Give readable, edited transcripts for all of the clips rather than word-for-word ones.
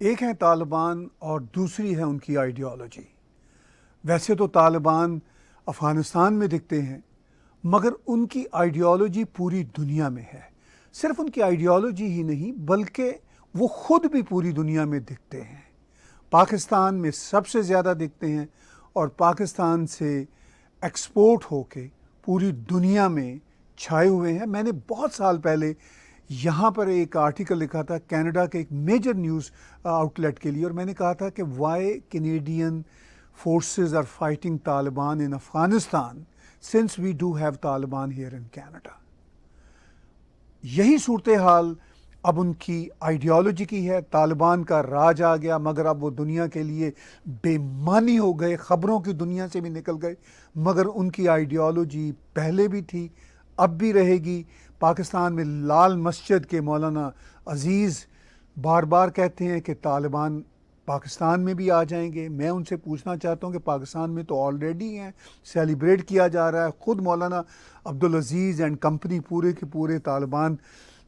एक है तालिबान और दूसरी है उनकी आइडियोलॉजी। वैसे तो तालिबान अफ़गानिस्तान में दिखते हैं, मगर उनकी आइडियोलॉजी पूरी दुनिया में है। सिर्फ उनकी आइडियोलॉजी ही नहीं, बल्कि वो ख़ुद भी पूरी दुनिया में दिखते हैं। पाकिस्तान में सबसे ज़्यादा दिखते हैं और पाकिस्तान से एक्सपोर्ट होके पूरी दुनिया में छाए हुए हैं। मैंने बहुत साल पहले यहाँ पर एक आर्टिकल लिखा था कनाडा के एक मेजर न्यूज़ आउटलेट के लिए, और मैंने कहा था कि why Canadian forces are fighting Taliban in Afghanistan since we do have Taliban here in Canada. यही सूरत हाल अब उनकी आइडियोलॉजी की है। तालिबान का राज आ गया, मगर अब वो दुनिया के लिए बेमानी हो गए, ख़बरों की दुनिया से भी निकल गए। मगर उनकी आइडियोलॉजी पहले भी थी, अब भी रहेगी। पाकिस्तान में लाल मस्जिद के मौलाना अजीज़ बार बार कहते हैं कि तालिबान पाकिस्तान में भी आ जाएंगे। मैं उनसे पूछना चाहता हूं कि पाकिस्तान में तो ऑलरेडी हैं, सेलिब्रेट किया जा रहा है। ख़ुद मौलाना अब्दुल अजीज़ एंड कंपनी पूरे के पूरे तालिबान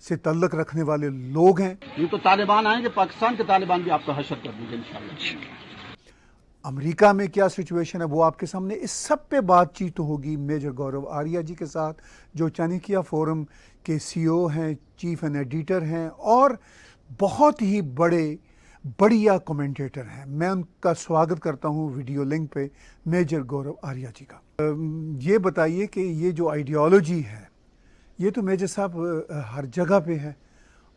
से तल्लक रखने वाले लोग हैं। ये तो तालिबान आएंगे, पाकिस्तान के तालिबान भी आपका हशर कर देंगे इंशाल्लाह। अमेरिका में क्या सिचुएशन है वो आपके सामने। इस सब पे बातचीत होगी मेजर गौरव आर्या जी के साथ, जो चाणक्य फोरम के CEO हैं, चीफ एंड एडिटर हैं और बहुत ही बढ़िया कमेंटेटर हैं। मैं उनका स्वागत करता हूं वीडियो लिंक पे मेजर गौरव आर्या जी का। ये बताइए कि ये जो आइडियोलॉजी है, ये तो मेजर साहब हर जगह पे है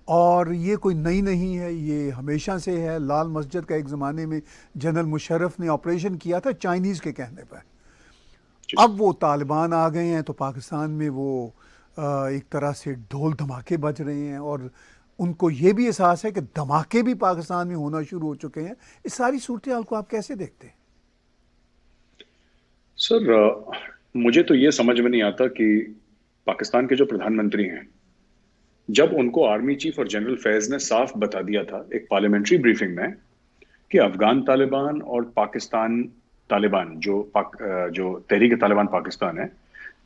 और ये कोई नई नहीं है, ये हमेशा से है। लाल मस्जिद का एक ज़माने में जनरल मुशर्रफ ने ऑपरेशन किया था चाइनीज़ के कहने पर। अब वो तालिबान आ गए हैं तो पाकिस्तान में वो एक तरह से ढोल धमाके बज रहे हैं और उनको ये भी एहसास है कि धमाके भी पाकिस्तान में होना शुरू हो चुके हैं। इस सारी सूरत हाल को आप कैसे देखते हैं? सर, मुझे तो ये समझ में नहीं आता कि पाकिस्तान के जो प्रधानमंत्री हैं, जब उनको आर्मी चीफ और जनरल फैज ने साफ बता दिया था एक पार्लियामेंट्री ब्रीफिंग में कि अफगान तालिबान और पाकिस्तान तालिबान जो तहरीक तालिबान पाकिस्तान है,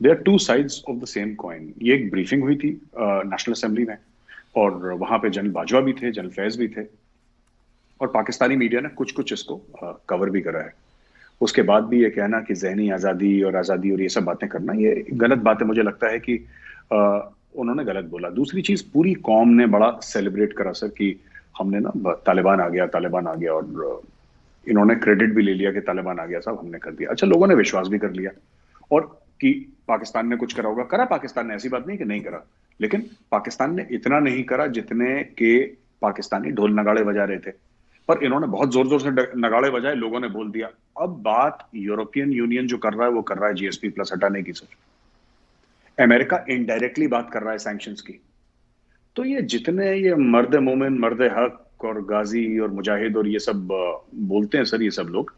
they are two sides of the same coin. ये एक ब्रीफिंग हुई थी नेशनल असेंबली में और वहां पे जनरल बाजवा भी थे, जनरल फैज भी थे और पाकिस्तानी मीडिया ने कुछ कुछ इसको कवर भी करा है। उसके बाद भी ये कहना कि जहनी आज़ादी और ये सब बातें करना, ये गलत बात है। मुझे लगता है कि उन्होंने गलत बोला। दूसरी चीज, पूरी कौम ने बड़ा सेलिब्रेट करा सर कि हमने ना तालिबान आ गया और इन्होंने क्रेडिट भी ले लिया कि तालिबान आ गया, साहब हमने कर दिया। अच्छा, लोगों ने विश्वास भी कर लिया और कि पाकिस्तान ने कुछ करा होगा। करा पाकिस्तान ने, ऐसी बात नहीं कि नहीं करा, लेकिन पाकिस्तान ने इतना नहीं करा जितने के पाकिस्तानी ढोल नगाड़े बजा रहे थे। पर इन्होंने बहुत जोर जोर से नगाड़े बजाए, लोगों ने बोल दिया। अब बात यूरोपियन यूनियन जो कर रहा है वो कर रहा है GSP+ हटाने की सर। अमेरिका इनडायरेक्टली बात कर रहा है सैंक्शंस की। तो ये जितने ये मर्द मोमिन, मर्द हक और गाजी और मुजाहिद और ये सब बोलते हैं सर, ये सब लोग,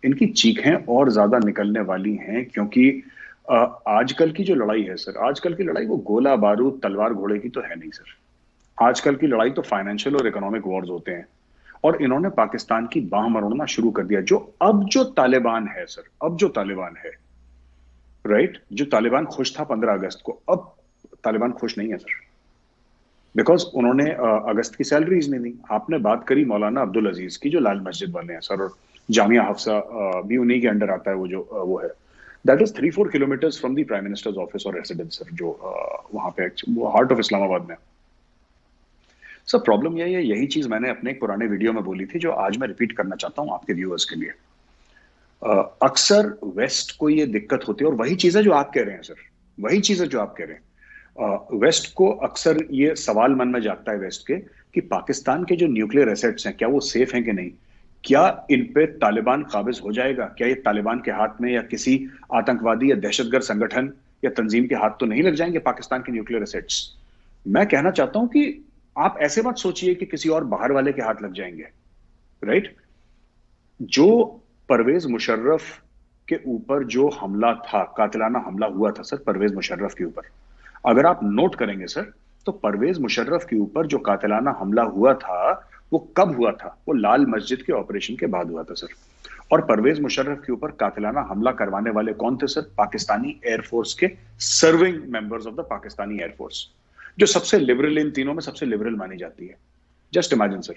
इनकी चीखें और ज्यादा निकलने वाली हैं। क्योंकि आजकल की जो लड़ाई है सर, आजकल की लड़ाई वो गोला बारूद तलवार घोड़े की तो है नहीं सर। आजकल की लड़ाई तो फाइनेंशियल और इकोनॉमिक वॉर्स होते हैं और इन्होंने पाकिस्तान की बाह मरोड़ना शुरू कर दिया। जो तालिबान है सर, अब जो तालिबान है, राइट, जो तालिबान खुश था 15 अगस्त को, अब तालिबान खुश नहीं है सर, बिकॉज उन्होंने अगस्त की सैलरीज नहीं दी। आपने बात करी मौलाना अब्दुल अजीज की, जो लाल मस्जिद वाले हैं सर, और जामिया हफ्सा भी उन्हीं के अंडर आता है। वो है, that is 3-4 kilometres from the prime minister's office और रेसिडेंस सर, जो वहां पे वो हार्ट ऑफ इस्लामाबाद में। सर प्रॉब्लम यही है, यही चीज मैंने अपने एक पुराने वीडियो में बोली थी, जो आज मैं रिपीट करना चाहता हूं आपके व्यूअर्स के लिए। अक्सर वेस्ट को ये दिक्कत होती है और वही चीज है जो आप कह रहे हैं सर, वही चीज है जो आप कह रहे हैं। वेस्ट को अक्सर ये सवाल मन में जागता है वेस्ट के कि पाकिस्तान के जो न्यूक्लियर एसेट्स हैं, क्या वो सेफ हैं कि नहीं? क्या इन पे तालिबान काबिज हो जाएगा? क्या ये तालिबान के हाथ में या किसी आतंकवादी या दहशतगर्द संगठन या तंजीम के हाथ तो नहीं लग जाएंगे पाकिस्तान के न्यूक्लियर एसेट्स? मैं कहना चाहता हूं कि आप ऐसे मत सोचिए कि किसी और बाहर वाले के हाथ लग जाएंगे, राइट? जो परवेज मुशर्रफ के ऊपर जो हमला था, कातिलाना हमला हुआ था सर परवेज मुशर्रफ के ऊपर, अगर आप नोट करेंगे सर, तो परवेज मुशर्रफ के ऊपर जो कातिलाना हमला हुआ था वो कब हुआ था? वो लाल मस्जिद के ऑपरेशन के बाद हुआ था सर। और परवेज मुशर्रफ के ऊपर कातिलाना हमला करवाने वाले कौन थे सर? पाकिस्तानी एयरफोर्स के serving members of the Pakistani air force, जो सबसे लिबरल, इन तीनों में सबसे लिबरल मानी जाती है। जस्ट इमेजिन सर,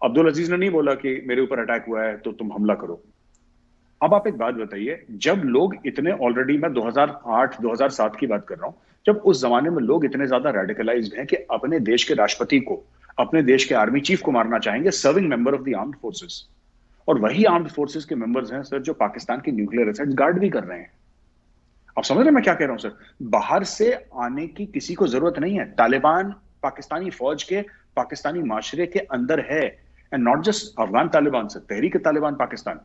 अब्दुल अजीज ने नहीं बोला कि मेरे ऊपर अटैक हुआ है तो तुम हमला करो। अब आप एक बात बताइए, जब लोग इतने ऑलरेडी, मैं 2008 2007 की बात कर रहा हूं, जब उस जमाने में लोग इतने ज्यादा रेडिकलाइज्ड हैं कि अपने देश के राष्ट्रपति को, अपने देश के आर्मी चीफ को मारना चाहेंगे, serving member of the armed forces, और वही आर्म्ड फोर्सेस के मेंबर्स हैं सर जो पाकिस्तान की न्यूक्लियर एसेट्स गार्ड भी कर रहे हैं। आप समझ रहे हैं मैं क्या कह रहा हूं सर? बाहर से आने की किसी को जरूरत नहीं है। तालिबान पाकिस्तानी फौज के, पाकिस्तानी माशरे के अंदर है, and not just Afghan Taliban sir, Tehreek Taliban Pakistan,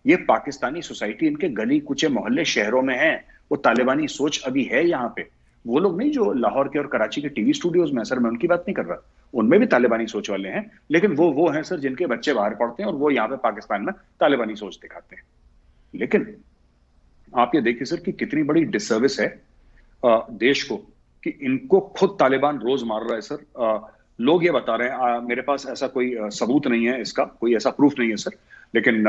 ये पाकिस्तानी सोसाइटी, इनके गली कुचे मोहल्ले शहरों में है। वो तालिबानी सोच अभी है यहाँ पे। वो लोग नहीं जो लाहौर के और कराची के टीवी स्टूडियोज में, सर मैं उनकी बात नहीं कर रहा, उनमें भी तालिबानी सोच वाले हैं, लेकिन वो हैं सर जिनके बच्चे बाहर पढ़ते हैं और वो यहाँ पे पाकिस्तान में तालिबानी सोच दिखाते हैं। लेकिन आप ये देखिए सर कि कितनी बड़ी डिसर्विस है देश को, कि इनको खुद तालिबान रोज मार रहा है सर। लोग ये बता रहे हैं, मेरे पास ऐसा कोई सबूत नहीं है, इसका कोई ऐसा प्रूफ नहीं है सर, लेकिन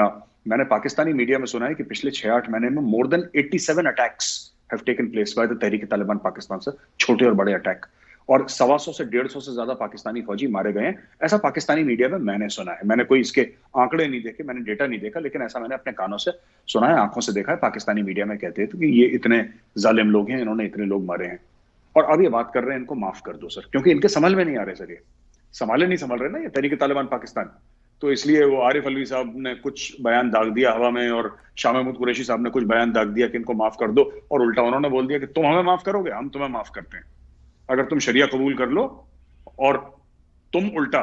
मैंने पाकिस्तानी मीडिया में सुना है कि पिछले 6-8 महीने में more than 87 attacks have taken place by the Tehreek Taliban Pakistan sir, छोटे और बड़े अटैक, और 125 से 150 से ज्यादा पाकिस्तानी फौजी मारे गए हैं, ऐसा पाकिस्तानी मीडिया में मैंने सुना है। मैंने कोई इसके आंकड़े नहीं देखे, मैंने डेटा नहीं देखा, लेकिन ऐसा मैंने अपने कानों से सुना है, आंखों से देखा है। पाकिस्तानी मीडिया में कहते हैं तो कि ये इतने जालिम लोग हैं, इन्होंने इतने लोग मारे हैं, और अब ये बात कर रहे हैं इनको माफ कर दो सर, क्योंकि इनके समझ में नहीं आ रहे सर, ये संभाले नहीं संभल रहे ना ये तहरीक तालिबान पाकिस्तान। तो इसलिए वो आरिफ अलवी साहब ने कुछ बयान दाग दिया हवा में, और शाह महमूद कुरैशी साहब ने कुछ बयान दाग दिया कि इनको माफ कर दो, और उल्टा उन्होंने बोल दिया कि तुम हमें माफ करोगे, हम तुम्हें माफ करते हैं, अगर तुम शरिया कबूल कर लो और तुम उल्टा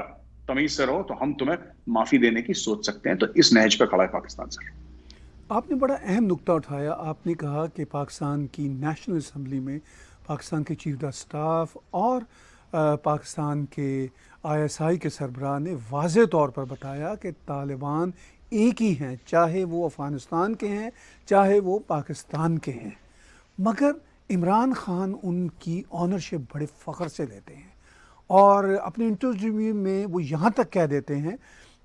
तमीज से रहो तो हम तुम्हें माफी देने की सोच सकते हैं। तो इस नहज पर खड़ा है पाकिस्तान सर। आपने बड़ा अहम नुक्ता उठाया। आपने कहा कि पाकिस्तान की नेशनल असम्बली में पाकिस्तान के चीफ द स्टाफ और पाकिस्तान के ISI के सरबराह ने वाज़े तौर पर बताया कि तालिबान एक ही हैं, चाहे वो अफ़गानिस्तान के हैं चाहे वो पाकिस्तान के हैं। मगर इमरान खान उनकी ऑनरशिप बड़े फ़ख्र से लेते हैं, और अपने इंटरव्यू में वो यहाँ तक कह देते हैं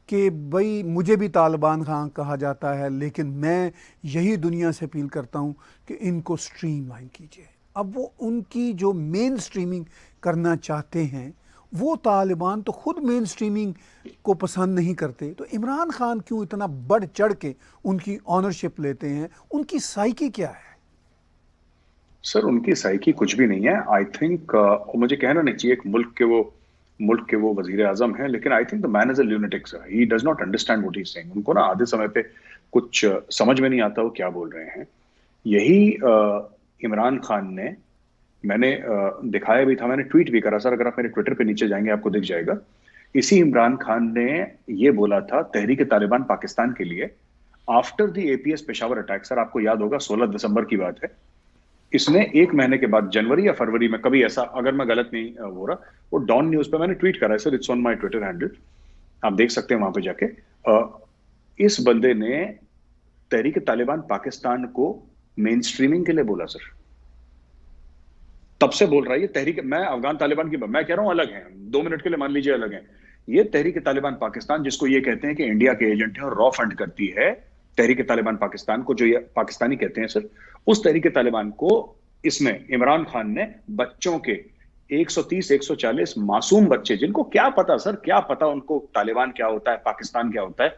कि भाई मुझे भी तालिबान खान कहा जाता है, लेकिन मैं यही दुनिया से अपील करता हूँ कि इनको स्ट्रीम लाइन कीजिए। अब वो उनकी जो मेन स्ट्रीमिंग करना चाहते हैं, वो तालिबान तो खुद मेन स्ट्रीमिंग को पसंद नहीं करते, तो इमरान खान क्यों इतना बढ़ चढ़ के उनकी ऑनरशिप लेते हैं? उनकी साइकी क्या है? सर उनकी साइकी कुछ भी नहीं है। आई थिंक मुझे कहना नहीं चाहिए, एक मुल्क के वो वजीर आजम हैं, लेकिन I think the man is a lunatic sir, he does not understand what he is saying. उनको ना आधे समय पे कुछ समझ में नहीं आता वो क्या बोल रहे हैं। यही इमरान खान ने, मैंने दिखाया भी था, मैंने ट्वीट भी करा सर, अगर आप मेरे ट्विटर पे नीचे जाएंगे आपको दिख जाएगा। इसी इमरान खान ने ये बोला था तहरीक तालिबान पाकिस्तान के लिए after the APS Peshawar attack. Sir आपको याद होगा 16 दिसंबर की बात है, इसने 1 महीने के बाद, जनवरी या फरवरी में, कभी ऐसा, अगर मैं गलत नहीं हो रहा, वो डॉन न्यूज पे मैंने ट्वीट करा है sir, it's on my Twitter handle, आप देख सकते हैं वहां पे जाके। इस बंदे ने तहरीक तालिबान पाकिस्तान को मेन स्ट्रीमिंग के लिए बोला सर, तब से बोल रहा है ये तहरीक, मैं अफगान तालिबान की, मैं कह रहा हूं अलग है, 2 मिनट के लिए मान लीजिए अलग है, ये तहरीक तालिबान पाकिस्तान जिसको ये कहते हैं कि इंडिया के एजेंट है और रॉ फंड करती है तहरीक तालिबान पाकिस्तान को, जो ये पाकिस्तानी कहते हैं सर, उस तहरीक तालिबान को इसमें इमरान खान ने बच्चों के 130-140 मासूम बच्चे, जिनको क्या पता सर, क्या पता उनको तालिबान क्या होता है, पाकिस्तान क्या होता है,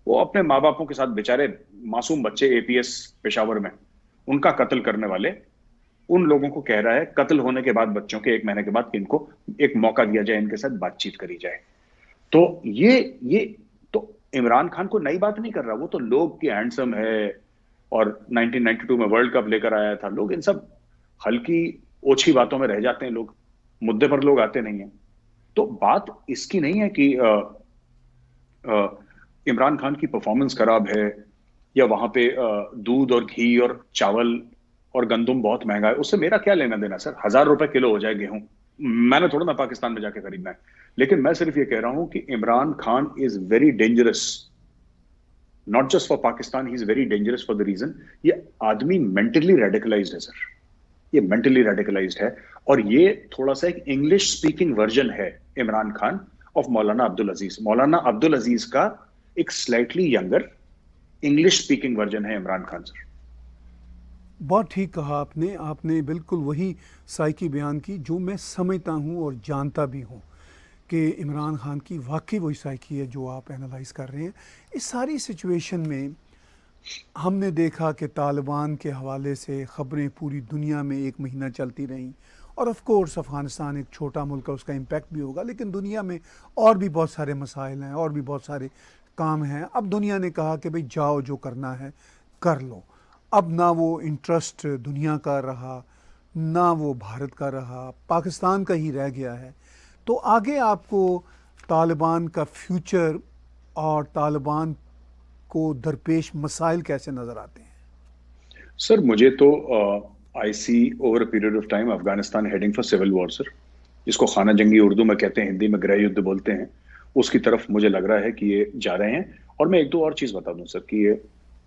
वो अपने माँ बापों के साथ बेचारे मासूम बच्चे APS पेशावर में, उनका कत्ल करने वाले उन लोगों को कह रहा है कत्ल होने के बाद बच्चों के 1 महीने के बाद कि इनको एक मौका दिया जाए, इनके साथ बातचीत करी जाए। तो ये तो इमरान खान को नई बात नहीं कर रहा, वो तो लोग की हैंडसम है और 1992 में वर्ल्ड कप लेकर आया था। लोग इन सब हल्की ओछी बातों में रह जाते हैं, लोग मुद्दे पर लोग आते नहीं है। तो बात इसकी नहीं है कि इमरान खान की परफॉर्मेंस खराब है, या वहां पे दूध और घी और चावल और गंदुम बहुत महंगा है, उससे मेरा क्या लेना देना सर। 1000 रुपए किलो हो जाए गेहूं, मैंने थोड़ा ना पाकिस्तान में जाके खरीदना है। लेकिन मैं सिर्फ ये कह रहा हूं कि Imran Khan is very dangerous, not just for Pakistan, he is very dangerous for the region, ये आदमी मेंटली रेडिकलाइज्ड है सर, ये मेंटली रेडिकलाइज्ड है। और ये थोड़ा सा एक इंग्लिश स्पीकिंग वर्जन है इमरान खान ऑफ मौलाना अब्दुल अजीज। मौलाना अब्दुल अजीज का एक slightly younger English speaking version है इमरान खान सर। बहुत ठीक कहा आपने बिल्कुल वही साइकी बयान की जो मैं समझता हूँ और जानता भी हूँ कि इमरान खान की वाकई वही साइकी है जो आप एनालाइज कर रहे हैं। इस सारी सिचुएशन में हमने देखा कि तालिबान के हवाले से ख़बरें पूरी दुनिया में एक महीना चलती रहीं, और ऑफ कोर्स अफ़गानिस्तान एक छोटा मुल्क है, उसका इम्पैक्ट भी होगा, लेकिन दुनिया में और भी बहुत सारे मसाइल हैं और भी बहुत सारे काम हैं। अब दुनिया ने कहा कि भाई जाओ, जो करना है कर लो। अब ना वो इंटरेस्ट दुनिया का रहा, ना वो भारत का रहा, पाकिस्तान का ही रह गया है। तो आगे आपको तालिबान का फ्यूचर और तालिबान को दरपेश मसाइल कैसे नज़र आते हैं? सर मुझे तो I see over a period of time Afghanistan heading for civil war sir, जिसको खाना जंगी उर्दू में कहते हैं, हिंदी में गृह युद्ध बोलते हैं। उसकी तरफ मुझे लग रहा है कि ये जा रहे हैं। और मैं एक दो और चीज बता दूं सर कि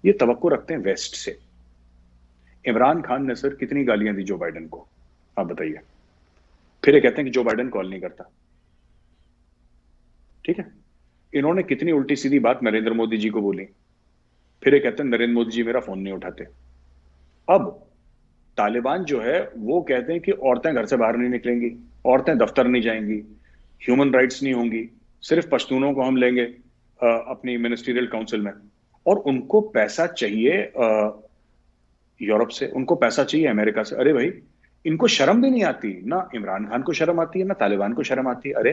ये तवक्को रखते हैं वेस्ट से। इमरान खान ने सर कितनी गालियां दी जो बाइडेन को, आप बताइए। फिर ये कहते हैं कि जो बाइडेन कॉल नहीं करता। ठीक है, इन्होंने कितनी उल्टी सीधी बात नरेंद्र मोदी जी को बोली, फिर ये कहते हैं नरेंद्र मोदी जी मेरा फोन नहीं उठाते। अब तालिबान जो है वो कहते हैं कि औरतें घर से बाहर नहीं निकलेंगी, औरतें दफ्तर नहीं जाएंगी, ह्यूमन राइट्स नहीं होंगी, सिर्फ पश्तूनों को हम लेंगे अपनी मिनिस्ट्रियल काउंसिल में। और उनको पैसा चाहिए यूरोप से, उनको पैसा चाहिए अमेरिका से। अरे भाई, इनको शर्म भी नहीं आती, ना इमरान खान को शर्म आती है ना तालिबान को शर्म आती है। अरे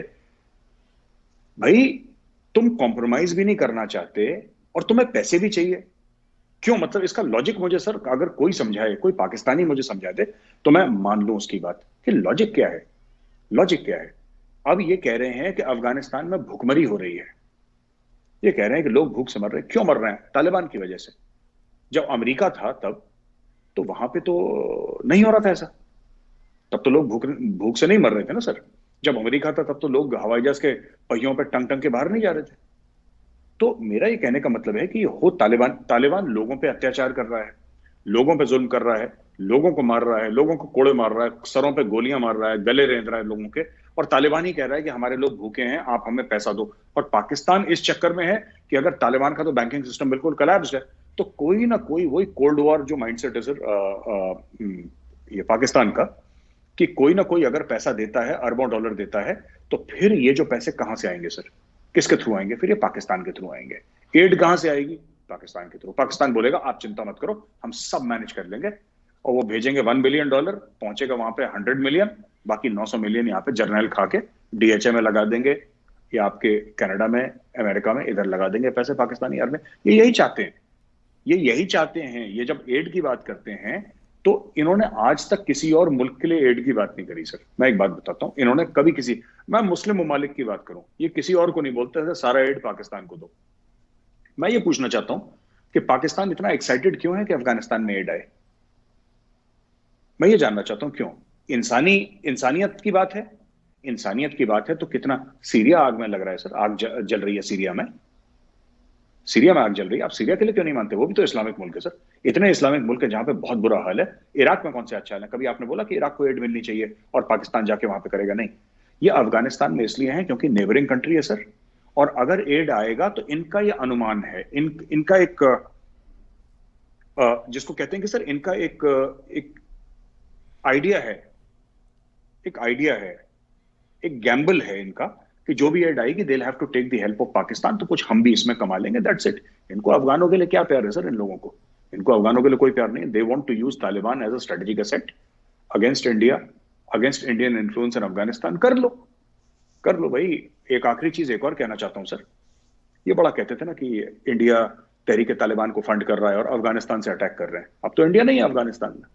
भाई, तुम कॉम्प्रोमाइज भी नहीं करना चाहते और तुम्हें पैसे भी चाहिए, क्यों? मतलब इसका लॉजिक मुझे सर अगर कोई समझाए, कोई पाकिस्तानी मुझे समझा दे तो मैं मान लूं उसकी बात कि लॉजिक क्या है। लॉजिक क्या है? अब ये कह रहे हैं कि अफगानिस्तान में भूखमरी हो रही है, ये कह रहे हैं कि लोग भूख से मर रहे हैं। क्यों मर रहे हैं? तालिबान की वजह से। जब अमेरिका था तब तो वहां पे तो नहीं हो रहा था ऐसा, तब तो लोग भूख से नहीं मर रहे थे ना सर। जब अमेरिका था तब तो लोग हवाई जहाज के पहियों पे टंग टंग के बाहर नहीं जा रहे थे। तो मेरा ये कहने का मतलब है कि हो तालिबान लोगों पे अत्याचार कर रहा है, लोगों पे जुल्म कर रहा है, लोगों को मार रहा है, लोगों को कोड़े मार रहा है, सरों पे गोलियां मार रहा है, गले रेंद रहा है लोगों के। और तालिबान ही कह रहा है कि हमारे लोग भूखे हैं, आप हमें पैसा दो। और पाकिस्तान इस चक्कर में है कि अगर तालिबान का तो बैंकिंग सिस्टम बिल्कुल कोलैप्स्ड है, तो कोई ना कोई वही कोल्ड वॉर जो माइंडसेट है सर ये पाकिस्तान का, कि कोई ना कोई अगर पैसा देता है, अरबों डॉलर देता है, तो फिर ये जो पैसे कहां से आएंगे सर? किसके थ्रू आएंगे? फिर ये पाकिस्तान के थ्रू आएंगे। एड कहां से आएगी? पाकिस्तान के थ्रू। पाकिस्तान बोलेगा आप चिंता मत करो, हम सब मैनेज कर लेंगे, और वो भेजेंगे $1 बिलियन, पहुंचेगा वहां पे 100 मिलियन, बाकी 900 मिलियन यहाँ पे जर्नल खा के डीएचए में लगा देंगे, या आपके कनाडा में, अमेरिका में, इधर लगा देंगे पैसे पाकिस्तानी आर्मी। ये यही चाहते हैं, ये यही चाहते हैं। ये जब एड की बात करते हैं तो इन्होंने आज तक किसी और मुल्क के लिए एड की बात नहीं करी सर। मैं एक बात बताता हूं, इन्होंने कभी किसी, मैं मुस्लिम ममालिक की बात करूं, ये किसी और को नहीं बोलते सारा एड पाकिस्तान को दो। मैं ये पूछना चाहता हूं कि पाकिस्तान इतना एक्साइटेड क्यों है कि अफगानिस्तान में एड आए? मैं ये जानना चाहता हूं क्यों। इंसानियत की बात है, इंसानियत की बात है तो कितना सीरिया आग में लग रहा है सर, आग जल रही है सीरिया में, सीरिया में आग जल रही है। आप सीरिया के लिए क्यों नहीं मानते? वो भी तो इस्लामिक मुल्क है सर। इतने इस्लामिक मुल्क है जहां पे बहुत बुरा हाल है। इराक में कौन से अच्छा हाल है? कभी आपने बोला कि इराक को एड मिलनी चाहिए और पाकिस्तान जाके वहां पे करेगा? नहीं। ये अफगानिस्तान में इसलिए है क्योंकि नेबरिंग कंट्री है सर, और अगर एड आएगा तो इनका ये अनुमान है, इनका एक जिसको कहते हैं कि सर इनका एक आइडिया है, एक आइडिया है, एक गैम्बल है इनका, कि जो भी एड आएगी they have to take the help of Pakistan, तो कुछ हम भी इसमें कमा लेंगे, दैट्स इट। इनको अफगानों के लिए क्या प्यार है सर? इन लोगों को, इनको अफगानों के लिए कोई प्यार नहीं है। They want to use Taliban as a strategic asset against India, against Indian influence in Afghanistan. कर लो, कर लो भाई। एक आखिरी चीज एक और कहना चाहता हूं सर, ये बड़ा कहते थे ना कि इंडिया तहरीक तालिबान को फंड कर रहा है और अफगानिस्तान से अटैक कर रहे हैं। अब तो इंडिया नहीं है अफगानिस्तान में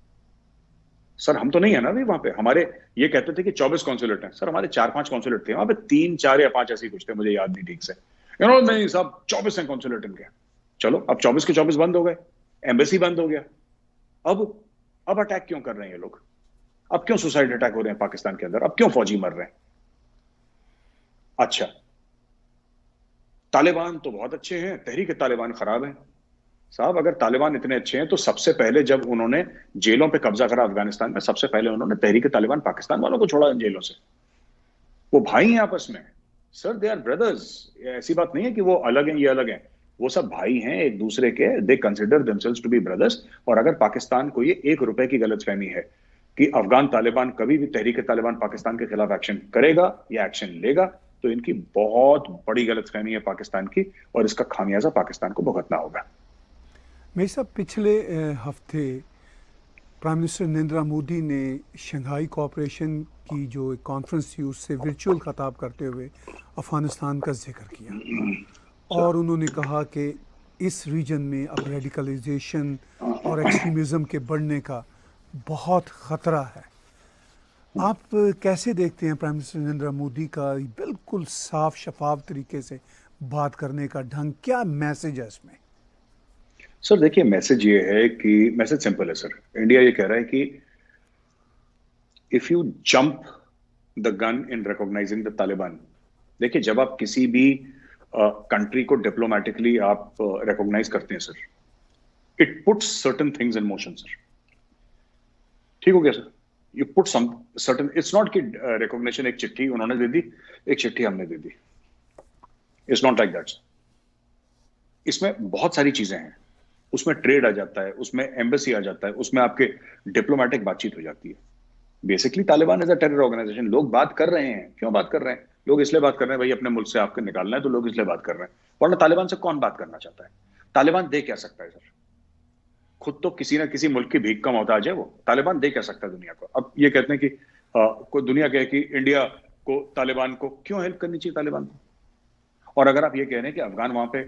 सर, हम तो नहीं है ना अभी वहां पे। हमारे ये कहते थे कि 24 कॉन्सुलेट हैं सर, हमारे 4-5 कॉन्सुलेट थे वहां पे, 3, 4 या 5 ऐसे ही कुछ थे, मुझे याद नहीं ठीक से। नहीं साहब 24 हैं कॉन्सुलेट इनके। चलो अब 24 के 24 बंद हो गए, एम्बेसी बंद हो गया। अब अटैक क्यों कर रहे हैं ये लोग? अब क्यों सुसाइड अटैक हो रहे हैं पाकिस्तान के अंदर? अब क्यों फौजी मर रहे हैं? अच्छा, तालिबान तो बहुत अच्छे हैं, तहरीक तालिबान खराब है। साहब अगर तालिबान इतने अच्छे हैं तो सबसे पहले जब उन्होंने जेलों पे कब्जा करा अफगानिस्तान में, सबसे पहले उन्होंने तहरीक तालिबान पाकिस्तान वालों को छोड़ा जेलों से। वो भाई हैं आपस में सर, दे आर ब्रदर्स। ऐसी बात नहीं है कि वो अलग हैं, ये अलग हैं, वो सब भाई हैं एक दूसरे के। They consider themselves to be brothers. और अगर पाकिस्तान को ये 1 रुपए की गलतफहमी है कि अफगान तालिबान कभी भी तहरीक तालिबान पाकिस्तान के खिलाफ एक्शन करेगा या एक्शन लेगा, तो इनकी बहुत बड़ी गलतफहमी है पाकिस्तान की, और इसका खामियाजा पाकिस्तान को भुगतना होगा। मेरे साहब, पिछले हफ्ते प्राइम मिनिस्टर नरेंद्र मोदी ने शंघाई कोऑपरेशन की जो एक कॉन्फ्रेंस थी उससे वर्चुअल खिताब करते हुए अफ़गानिस्तान का जिक्र किया और उन्होंने कहा कि इस रीजन में अब रेडिकलाइजेशन और एक्सट्रीमिज़म के बढ़ने का बहुत ख़तरा है। आप कैसे देखते हैं प्राइम मिनिस्टर नरेंद्र मोदी का बिल्कुल साफ शफाफ तरीके से बात करने का ढंग? क्या मैसेज है इसमें? सर देखिए, मैसेज ये है कि मैसेज सिंपल है सर। इंडिया ये कह रहा है कि if you jump the gun in recognising the Taliban, देखिए जब आप किसी भी कंट्री को डिप्लोमेटिकली आप रिकॉग्नाइज करते हैं sir, it puts certain things in motion sir. ठीक हो गया sir? You put some certain, it's not कि रिकॉग्निशन एक चिट्ठी उन्होंने दे दी, एक चिट्ठी हमने दे दी, इट्स नॉट लाइक दैट। इसमें बहुत सारी चीजें हैं, उसमें ट्रेड आ जाता है, उसमें एम्बेसी आ जाता है, उसमें आपके डिप्लोमेटिक बातचीत हो जाती है। Basically Taliban is a terror organisation. लोग बात कर रहे हैं, क्यों बात कर रहे हैं? लोग इसलिए बात कर रहे हैं भाई अपने मुल्क से आपको निकालना है, तो लोग इसलिए बात कर रहे हैं। वरना तालिबान से कौन बात करना चाहता है? तालिबान दे क्या सकता है सर? खुद तो किसी ना किसी मुल्क की भीख का मोहताज है वो। तालिबान दे क्या सकता है दुनिया को? अब ये कहते हैं कि कोई दुनिया कहे कि इंडिया को तालिबान को क्यों हेल्प करनी चाहिए तालिबान को। और अगर आप ये कह रहे हैं कि अफगान वहां पे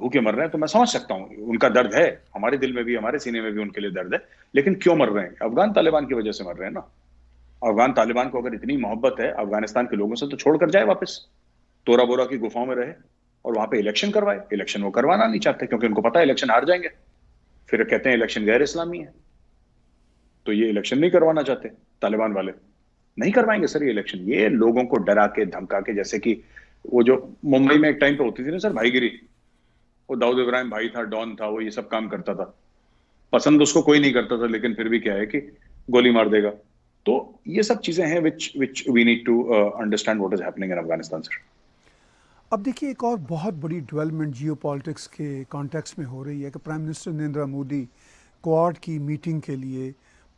भूखे मर रहे हैं, तो मैं समझ सकता हूं, उनका दर्द है, हमारे दिल में भी, हमारे सीने में भी उनके लिए दर्द है। लेकिन क्यों मर रहे हैं? अफगान तालिबान की वजह से मर रहे हैं ना। अफगान तालिबान को अगर इतनी मोहब्बत है अफगानिस्तान के लोगों से, तो छोड़कर जाए वापस, तोरा बोरा की गुफाओं में रहे और वहां पे इलेक्शन करवाए। इलेक्शन वो करवाना नहीं चाहते क्योंकि उनको पता है इलेक्शन हार जाएंगे। फिर कहते हैं इलेक्शन गैर इस्लामी है, तो ये इलेक्शन नहीं करवाना चाहते तालिबान वाले। नहीं करवाएंगे सर ये इलेक्शन। ये लोगों को डरा के धमका के, जैसे कि वो जो मुंबई में एक टाइम पे होती थी ना सर भाईगिरी, वो दाऊद इब्राहिम भाई था, डॉन था, वो ये सब काम करता था। पसंद उसको कोई नहीं करता था, लेकिन फिर भी क्या है कि गोली मार देगा। तो ये सब चीजें हैं which we need to understand what is happening in Afghanistan sir. अब देखिए, एक और बहुत बड़ी डेवलपमेंट जियोपॉलिटिक्स के कॉन्टेक्स्ट में हो रही है कि prime minister Narendra Modi quad की मीटिंग के लिए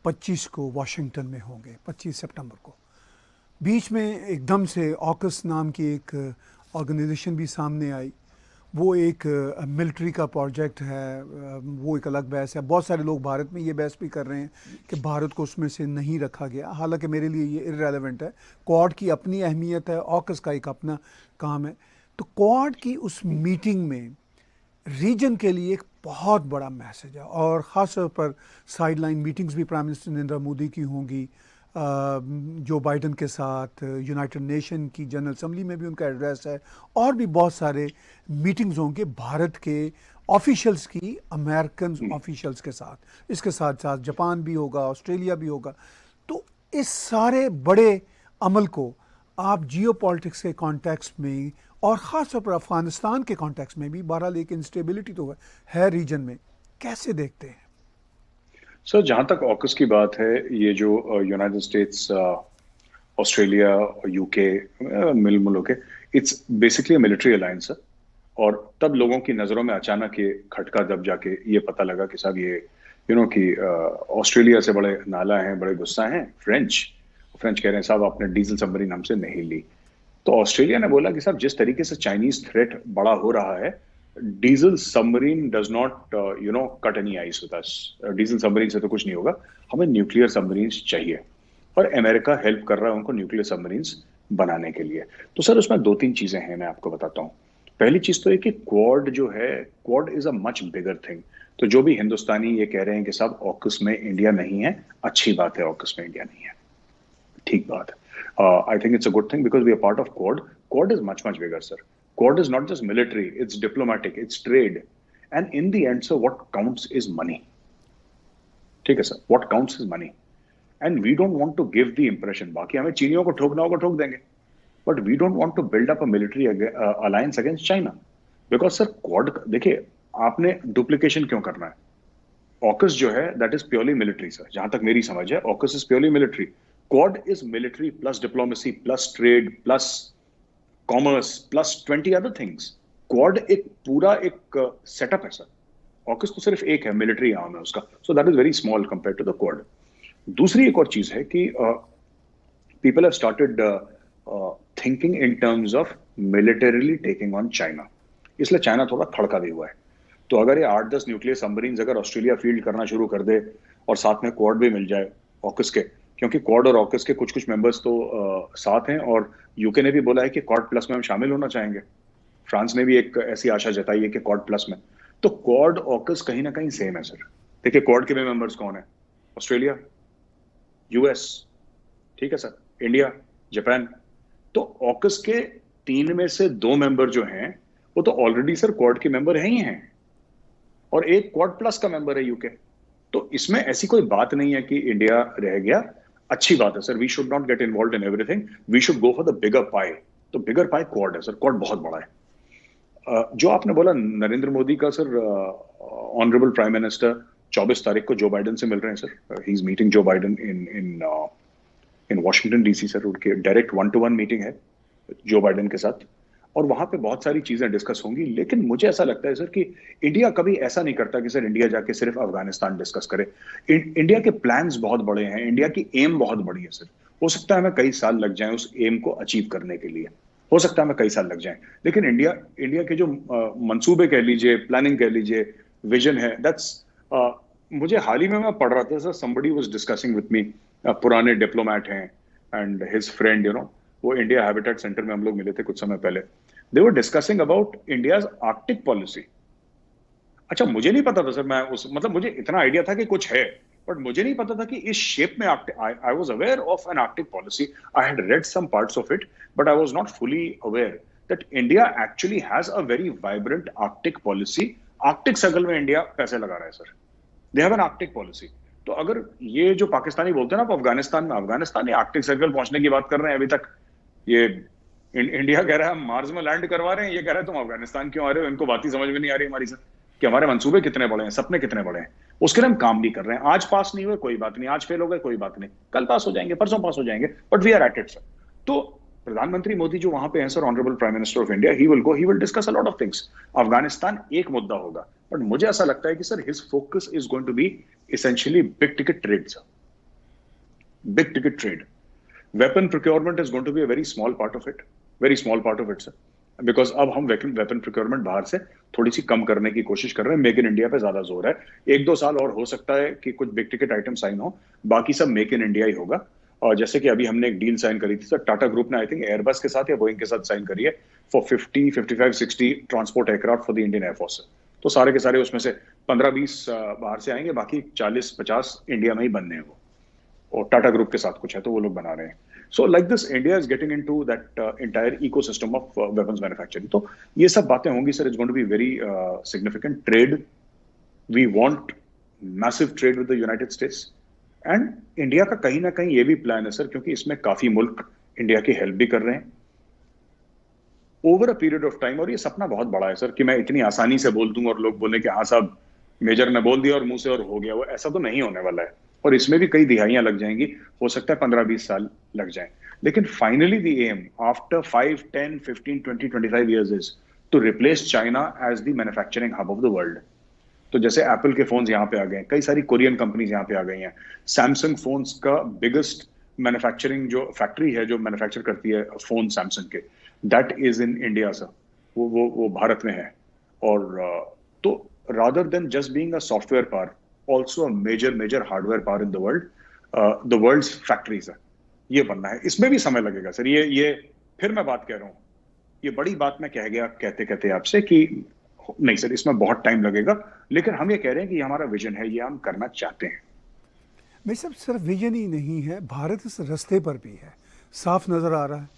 25 को वाशिंगटन में होंगे, 25 सितंबर को। बीच में एकदम से ऑकस नाम की एक ऑर्गेनाइजेशन भी सामने आई। वो एक मिलिट्री का प्रोजेक्ट है, वो एक अलग बहस है। बहुत सारे लोग भारत में ये बहस भी कर रहे हैं कि भारत को उसमें से नहीं रखा गया। हालांकि मेरे लिए ये इररेलेवेंट है। क्वाड की अपनी अहमियत है, ऑकस का एक अपना काम है। तो क्वाड की उस मीटिंग में रीजन के लिए एक बहुत बड़ा मैसेज है, और ख़ास तौर पर साइडलाइन मीटिंग्स भी प्राइम मिनिस्टर नरेंद्र मोदी की होंगी जो बाइडन के साथ। यूनाइटेड नेशन की जनरल असम्बली में भी उनका एड्रेस है, और भी बहुत सारे मीटिंग्स होंगे भारत के ऑफिशियल्स की अमेरिकन ऑफिशियल्स के साथ। इसके साथ साथ जापान भी होगा, ऑस्ट्रेलिया भी होगा। तो इस सारे बड़े अमल को आप जियोपॉलिटिक्स के कॉन्टेक्स्ट में, और ख़ास तौर पर अफ़गानिस्तान के कॉन्टेक्स्ट में भी, बहरहाल एक इंस्टेबिलिटी तो है रीजन में, कैसे देखते हैं? सर जहां तक ऑकस की बात है, ये जो यूनाइटेड स्टेट्स, ऑस्ट्रेलिया, यूके, मिल मुल्क है, इट्स बेसिकली मिलिट्री अलायंस है। और तब लोगों की नज़रों में अचानक ये खटका दब जाके ये पता लगा कि साहब ये कि ऑस्ट्रेलिया से बड़े नाला हैं, बड़े गुस्सा हैं। फ्रेंच कह रहे हैं साहब आपने डीजल सबमरीन हमसे नहीं ली। तो ऑस्ट्रेलिया ने बोला कि साहब जिस तरीके से चाइनीज थ्रेट बड़ा हो रहा है, diesel submarine does not cut any ice with us. Diesel submarine से तो कुछ नहीं होगा, हमें न्यूक्लियर सबमरीन्स चाहिए। और अमेरिका हेल्प कर रहा है उनको न्यूक्लियर सबमरीन्स बनाने के लिए। तो सर उसमें 2-3 चीजें हैं, मैं आपको बताता हूँ। पहली चीज तो ये कि क्वाड जो है, quad is a much bigger thing. तो जो भी हिंदुस्तानी ये कह रहे हैं कि साहब ऑकस में इंडिया नहीं है, अच्छी बात है, ऑकस में इंडिया नहीं है, ठीक बात है। I think it's a good thing because we are part of Quad. Quad is much bigger, sir. Quad is not just military, it's diplomatic, it's trade. And in the end, sir, what counts is money. ठीक है sir, what counts is money. And we don't want to give the impression, बाकी हमें चीनियों को ठोकना होगा ठोक देंगे, but we don't want to build up a military alliance against China. Because sir, Quad, देखिए आपने duplication क्यों करना है? AUKUS जो है, that is purely military, sir. जहां तक मेरी समझ है, AUKUS is purely military. Quad is military plus diplomacy plus trade plus commerce plus 20 other things. Quad एक पूरा एक सेटअप है सर। AUKUS तो सिर्फ एक है, मिलिट्री आर्म है उसका। So that is very small compared to the Quad. दूसरी एक और चीज है कि people have started thinking in terms of militarily taking on China, इसलिए चाइना थोड़ा खड़का भी हुआ है। तो अगर ये 8-10 न्यूक्लियर सबमरीन्स अगर ऑस्ट्रेलिया फील्ड करना शुरू कर दे और साथ में क्वाड भी मिल जाए ऑकस के, क्योंकि क्वाड और ऑकस के कुछ कुछ मेंबर्स तो साथ हैं, और यूके ने भी बोला है कि क्वाड प्लस में हम शामिल होना चाहेंगे। फ्रांस ने भी एक ऐसी आशा जताई है कि क्वाड प्लस में। तो क्वाड ऑकस कहीं ना कहीं सेम है सर। देखिए क्वाड के मेंबर्स कौन है? ऑस्ट्रेलिया, यूएस, ठीक है सर, इंडिया, जापान। तो ऑकस के 3 में से 2 मेंबर जो हैं वो तो ऑलरेडी सर क्वाड के मेंबर हैं ही हैं, और एक क्वाड प्लस का मेंबर है यूके। तो इसमें ऐसी कोई बात नहीं है कि इंडिया रह गया। अच्छी बात है sir, we should not get involve in everything, we should go for the bigger pie. तो बिगर पाई क्वाड है सर, क्वाड बहुत बड़ा है। जो आपने बोला नरेंद्र मोदी का सर, ऑनरेबल प्राइम मिनिस्टर 24 तारीख को जो बाइडेन से मिल रहे हैं sir. He is meeting Joe Biden in Washington DC sir. उनके डायरेक्ट 1-to-1 मीटिंग है जो बाइडेन के साथ, और वहां पे बहुत सारी चीजें डिस्कस होंगी। लेकिन मुझे ऐसा लगता है सर कि इंडिया कभी ऐसा नहीं करता कि सर इंडिया जाके सिर्फ अफगानिस्तान डिस्कस करे। इंडिया के प्लान्स बहुत बड़े हैं, इंडिया की एम बहुत बड़ी है सर। हो सकता है हमें कई साल लग जाएं उस एम को अचीव करने के लिए, हो सकता है हमें कई साल लग जाएं, लेकिन इंडिया के जो मंसूबे कह लीजिए, प्लानिंग कह लीजिए, विजन है, दैट्स मुझे हाल ही में मैं पढ़ रहा था sir, somebody was discussing with me, पुराने डिप्लोमैट हैं and his friend, you know, वो इंडिया हैबिटेट सेंटर में हम लोग मिले थे कुछ समय पहले। They were discussing about India's Arctic policy. अच्छा, मुझे नहीं पता था सर, मैं उस मतलब मुझे इतना आइडिया था कि कुछ है, बट मुझे नहीं पता था कि इस शेप में I was aware of an Arctic policy. I had read some parts of it, but I was not fully aware that India actually has a very vibrant Arctic policy. Arctic circle में India पैसे लगा रहा है sir, they have an Arctic policy. तो अगर ये जो पाकिस्तानी बोलते हैं ना अफगानिस्तान में, अफगानिस्तान ने आर्कटिक सर्कल पहुंचने की बात कर रहे हैं अभी तक, ये इंडिया कह रहा है हम मार्स में लैंड करवा रहे हैं, ये कह रहा है तुम अफगानिस्तान क्यों आ रहे हो। इनको बात ही समझ में नहीं आ रही हमारी सर, कि हमारे मंसूबे कितने बड़े हैं, सपने कितने बड़े हैं, उसके लिए हम काम भी कर रहे हैं। आज पास नहीं हुए कोई बात नहीं, आज फेल हो गए कोई बात नहीं, कल पास हो जाएंगे, परसों पास हो जाएंगे, but we are at it sir. तो प्रधानमंत्री मोदी जो वहां पे हैं sir, honourable prime minister of India, he will discuss a lot of things. Afghanistan एक मुद्दा होगा, बट मुझे ऐसा लगता है कि sir his focus is going to be essentially big ticket trade, sir. Big ticket trade. Weapon procurement is going to be a very small part of it. Very small part of it, sir. Because अब हम weapon procurement बाहर से थोड़ी सी कम करने की कोशिश कर रहे हैं। मेक इन इंडिया पे ज्यादा जोर है। 1-2 साल और हो सकता है कि कुछ बिग टिकट आइटम साइन हो, बाकी सब मेक इन इंडिया ही होगा। और जैसे कि अभी हमने एक डील साइन करी थी सर, टाटा ग्रुप ने आई थिंक एयरबस के साथ या बोइंग के साथ साइन करी है for 50, 55, 60 transport aircraft for the Indian air force. तो सारे के सारे उसमें से 15-20 बाहर से आएंगे, बाकी 40-50 इंडिया में ही बनने हैं वो, और टाटा ग्रुप के साथ कुछ है तो वो लोग बना रहे हैं। So like this India is getting into that entire ecosystem of weapons manufacturing. तो ये सब बातें होंगी sir. It's going to be very significant trade. We want massive trade with the United States, and India का कहीं ना कहीं ये भी प्लान है सर, क्योंकि इसमें काफी मुल्क इंडिया की हेल्प भी कर रहे हैं over a period of time. और ये सपना बहुत बड़ा है सर कि मैं इतनी आसानी से बोल दूं और लोग बोले कि हाँ साहब मेजर ने बोल दिया और मुंह से और हो गया, वो ऐसा तो नहीं होने वाला है। और इसमें भी कई दिहाइयां लग जाएंगी, हो सकता है 15-20 साल लग जाएं, लेकिन finally the aim after 5, 10, 15, 20, 25 years is to replace China as the manufacturing hub of the world. तो जैसे एप्पल के फोन्स यहाँ पे आ गए, कई सारी कोरियन कंपनीज यहाँ पे आ गई हैं। सैमसंग फोन्स का बिगेस्ट मैन्युफैक्चरिंग जो फैक्ट्री है जो मैन्युफैक्चर करती है फोन सैमसंग के, that is in India sir. वो भारत में है। और तो rather than just being a software power, also a major hardware power in the world, the world's factories है, ये बनना है। इसमें भी समय लगेगा सर। ये फिर मैं बात कह रहा हूँ, ये बड़ी बात मैं कह गया कहते आपसे कि नहीं सर इसमें बहुत टाइम लगेगा, लेकिन हम ये कह रहे हैं कि ये हमारा विजन है, ये हम करना चाहते हैं। भाई साहब, सिर्फ विजन ही नहीं है, भारत इस रास्ते पर भी है, साफ नज़र आ रहा है।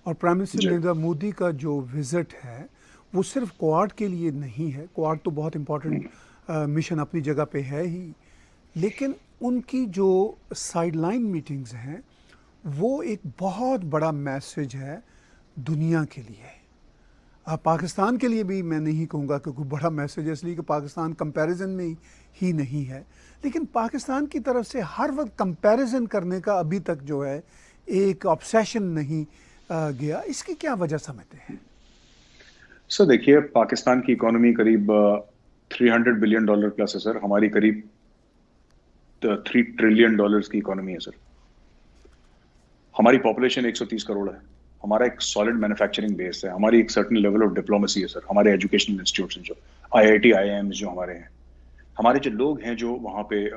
और प्राइम मिनिस्टर नरेंद्र मोदी का जो विजिट है वो सिर्फ क्वाड के लिए नहीं है। क्वाड तो बहुत इम्पोर्टेंट मिशन अपनी जगह पे है ही, लेकिन उनकी जो साइडलाइन मीटिंग्स हैं वो एक बहुत बड़ा मैसेज है दुनिया के लिए। पाकिस्तान के लिए भी मैं नहीं कहूँगा कि कोई बड़ा मैसेज है, इसलिए कि पाकिस्तान कंपैरिजन में ही नहीं है, लेकिन पाकिस्तान की तरफ से हर वक्त कंपैरिजन करने का अभी तक जो है एक ऑब्सेशन नहीं गया। इसकी क्या वजह समझते हैं? सर देखिए, पाकिस्तान की इकोनॉमी करीब $300 बिलियन प्लस है सर। हमारी करीब $3 ट्रिलियन की इकोनॉमी है सर। हमारी पॉपुलेशन 130 करोड़ है, हमारा एक सॉलिड मैन्युफैक्चरिंग बेस है, हमारी एक सर्टेन लेवल ऑफ डिप्लोमेसी है सर, हमारे एजुकेशनल इंस्टीट्यूट्स हैं जो आईआईटी आईआईएम्स जो हमारे हैं, हमारे जो लोग हैं जो वहाँ पे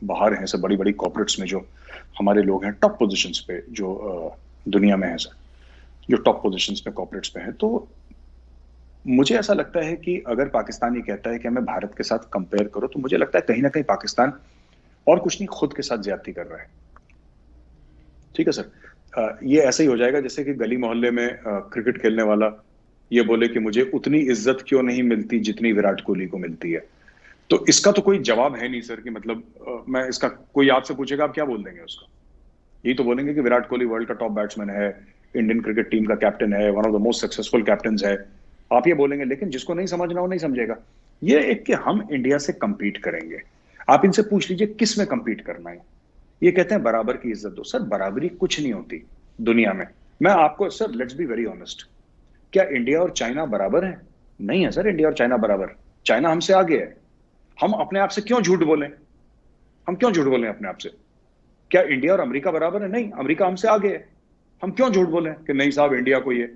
बाहर हैं सर, बड़ी बड़ी कॉर्पोरेट्स में जो हमारे लोग हैं टॉप पोजीशंस पे जो दुनिया में है सर, जो टॉप पोजीशंस पे कॉर्पोरेट्स पे हैं। तो मुझे ऐसा लगता है कि अगर पाकिस्तान ये कहता है कि हमें भारत के साथ कंपेयर करो, तो मुझे लगता है कहीं ना कहीं पाकिस्तान और कुछ नहीं, खुद के साथ ज्यादती कर रहा है। ठीक है सर, ये ऐसे ही हो जाएगा जैसे कि गली मोहल्ले में क्रिकेट खेलने वाला ये बोले कि मुझे उतनी इज्जत क्यों नहीं मिलती जितनी विराट कोहली को मिलती है। तो इसका तो कोई जवाब है नहीं सर कि मतलब मैं इसका, कोई आपसे पूछेगा आप क्या बोल देंगे उसका? यही तो बोलेंगे कि विराट कोहली वर्ल्ड का टॉप बैट्समैन है, इंडियन क्रिकेट टीम का कैप्टन है, one of the most successful captain है, आप ये बोलेंगे। लेकिन जिसको नहीं समझना वो नहीं समझेगा। ये एक कि हम इंडिया से कंपीट करेंगे, आप इनसे पूछ लीजिए किस में कंपीट करना है। ये कहते हैं बराबर की इज्जत दो। सर बराबरी कुछ नहीं होती दुनिया में। मैं आपको sir, let's be very honest, क्या इंडिया और चाइना बराबर है? नहीं है सर, इंडिया और चाइना बराबर। चाइना हमसे आगे है। हम अपने आप से क्यों झूठ बोलें? हम क्यों झूठ बोलें अपने आप से? क्या इंडिया और अमेरिका बराबर है? नहीं, अमेरिका हमसे आगे है। हम क्यों झूठ बोलें कि नहीं साहब इंडिया को ये?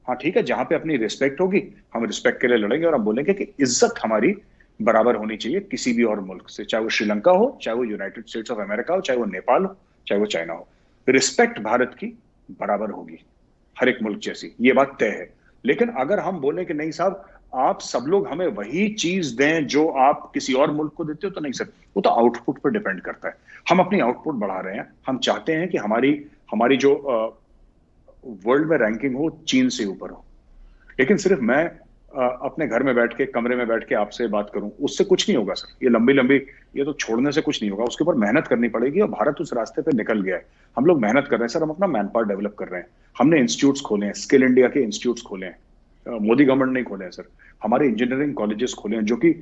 हाँ ठीक है, जहां पे अपनी रिस्पेक्ट होगी हम रिस्पेक्ट के लिए लड़ेंगे और हम बोलेंगे कि इज्जत हमारी बराबर होनी चाहिए किसी भी और मुल्क से, चाहे वो श्रीलंका हो, चाहे वो यूनाइटेड स्टेट्स ऑफ अमेरिका हो, चाहे वो नेपाल हो, चाहे वो चाइना हो। रिस्पेक्ट भारत की बराबर होगी हर एक मुल्क जैसी, ये बात तय है। लेकिन अगर हम बोले कि नहीं साहब आप सब लोग हमें वही चीज दें जो आप किसी और मुल्क को देते हो, तो नहीं सर, वो तो आउटपुट पर डिपेंड करता है। हम अपनी आउटपुट बढ़ा रहे हैं, हम चाहते हैं कि हमारी जो वर्ल्ड में रैंकिंग हो चीन से ऊपर हो। लेकिन सिर्फ मैं अपने घर में बैठ के, कमरे में बैठ के आपसे बात करूं, उससे कुछ नहीं होगा सर। ये लंबी ये तो छोड़ने से कुछ नहीं होगा, उसके ऊपर मेहनत करनी पड़ेगी और भारत उस रास्ते पे निकल गया है। हम लोग मेहनत कर रहे हैं सर, हम अपना मैन पावर डेवलप कर रहे हैं। हमने इंस्टीट्यूट्स खोले हैं, स्किल इंडिया के इंस्टीट्यूट्स खोले हैं, मोदी गवर्नमेंट नहीं खोले हैं सर। हमारे इंजीनियरिंग कॉलेजेस खोले हैं जो कि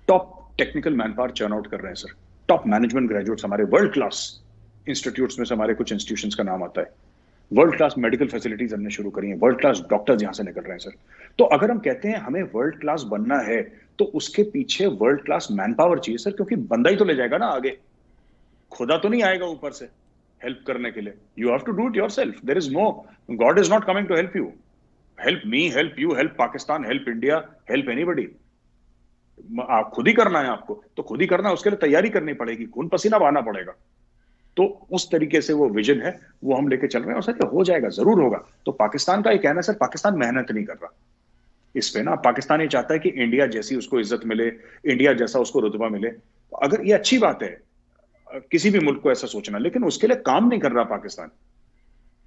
top technical man power churn out कर रहे हैं सर। टॉप मैनेजमेंट ग्रेजुएट्स हमारे वर्ल्ड क्लास इंस्टीट्यूट्स में से हमारे कुछ इंस्टीट्यूशंस का नाम आता है। वर्ल्ड क्लास मेडिकल फैसिलिटीज हमने शुरू करी हैं, वर्ल्ड क्लास डॉक्टर्स यहां से निकल रहे हैं सर। तो अगर हम कहते हैं हमें वर्ल्ड क्लास बनना है, तो उसके पीछे वर्ल्ड क्लास मैन पावर चाहिए सर, क्योंकि बंदा ही तो ले जाएगा ना आगे, खुदा तो नहीं आएगा ऊपर से हेल्प करने के लिए। You have to do it yourself. There is no, god is not coming to help you. Help me, help you, help Pakistan, help India, help anybody. आप खुद ही करना है आपको, तो खुद ही करना है, उसके लिए तैयारी करनी पड़ेगी, खून पसीना बहाना पड़ेगा। तो उस तरीके से वो विजन है, वो हम लेके चल रहे हैं और सर ये हो जाएगा, जरूर होगा। तो पाकिस्तान का ये कहना है सर, पाकिस्तान मेहनत नहीं कर रहा इस पे ना। पाकिस्तान ये चाहता है कि इंडिया जैसी उसको इज्जत मिले, इंडिया जैसा उसको रुतबा मिले। अगर ये अच्छी बात है किसी भी मुल्क को ऐसा सोचना, लेकिन उसके लिए काम नहीं कर रहा पाकिस्तान,